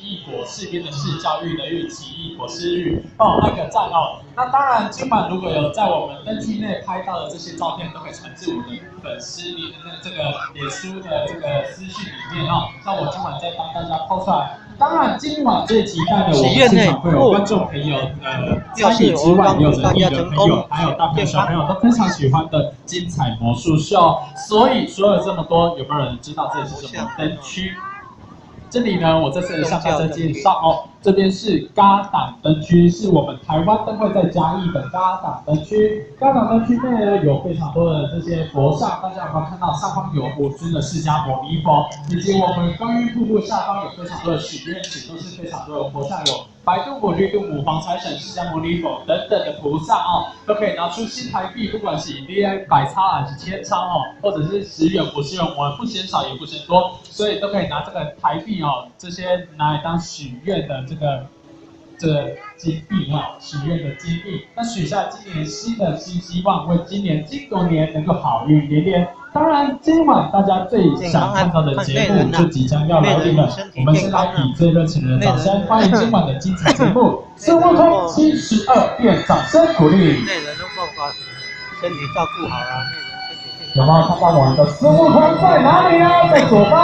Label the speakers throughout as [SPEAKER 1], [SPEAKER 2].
[SPEAKER 1] 异国士兵的士，教育的育，奇异国士育哦，按个赞哦。那当然，今晚如果有在我们登记内拍到的这些照片，都可以传至我的粉丝里的这个脸书的这个私讯里面哦。那我今晚再帮大家 po 出来。当然，今晚最期待的我们现场会有观众朋友参与之外，也有人艺人朋友，还有大朋友小朋友都非常喜欢的精彩魔术秀。所以说了这么多，有没有人知道这里是什么灯区？这里呢，我在这里向大家介绍哦，这边是嘎党灯区，是我们台湾灯会在嘉义的嘎党灯区。嘎党灯区内呢，有非常多的这些佛像，大家有没有看到上方有5尊的释迦牟尼佛，以及我们观音瀑布下方有非常多的许愿池，都是非常多的佛像，有白度母、绿度母、黄财神、释迦牟尼佛等等的菩萨哦，都可以拿出新台币，不管是100钞还是1000钞哦，或者是10元、50元，我们不嫌少也不嫌多，所以都可以拿这个台币哦，这些拿来当许愿的这个金币哈，许愿的金币，那许下今年新的新希望，为今年金狗年能够好运连连。当然，今晚大家最想看到的节目就即将要来临了，我们先来以最热情的掌声欢迎今晚的精彩节目《孙悟空72变》，掌声鼓励。
[SPEAKER 2] 内人都办法身体照顾好了，内人身体健康。
[SPEAKER 1] 有没有看到我们的孙悟空在哪里啊？在左方。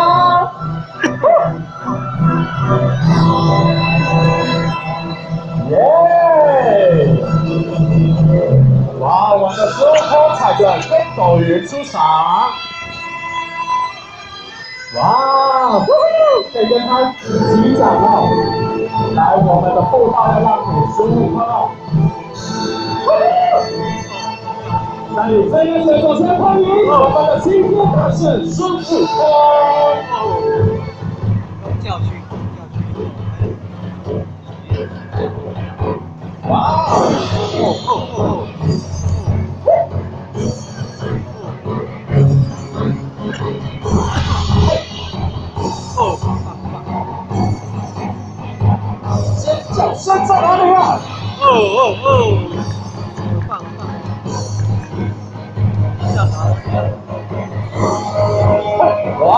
[SPEAKER 1] 耶！哇，我们的孙悟空踩着跟斗云出场。哇，可以跟他击掌哦！来，我们的步道要让给孙悟空哦。那你这边的掌声欢迎我们的青天大圣孙悟空。
[SPEAKER 2] 教训。
[SPEAKER 1] 哇！尖叫声在哪里啊？
[SPEAKER 2] 棒！叫啥？
[SPEAKER 1] 哇！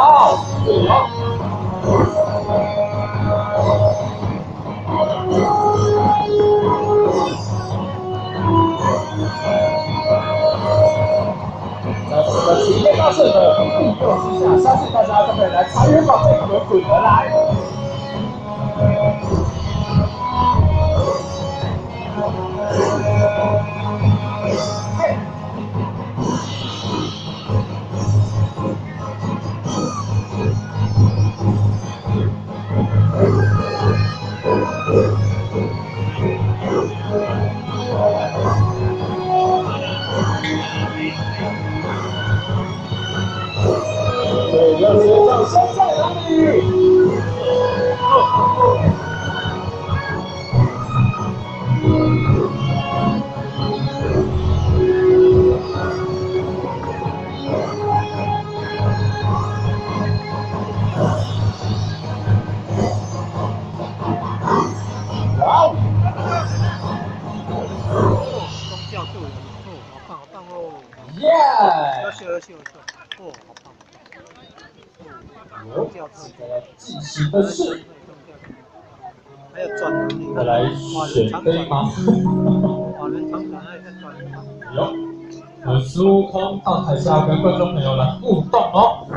[SPEAKER 1] 在我们的齐天大圣的庇佑之下，相信大家都可以来财源宝贝滚滚而来。最热烈的掌声在哪里？哇！
[SPEAKER 2] 宗教救人好棒哦！
[SPEAKER 1] 耶！
[SPEAKER 2] 优秀，好棒！宗教自己
[SPEAKER 1] 进行的是，
[SPEAKER 2] 还有转
[SPEAKER 1] 再来选杯吗？
[SPEAKER 2] 瓦伦长转还有在转。
[SPEAKER 1] 有，孙悟空到台下跟观众朋友来互动哦。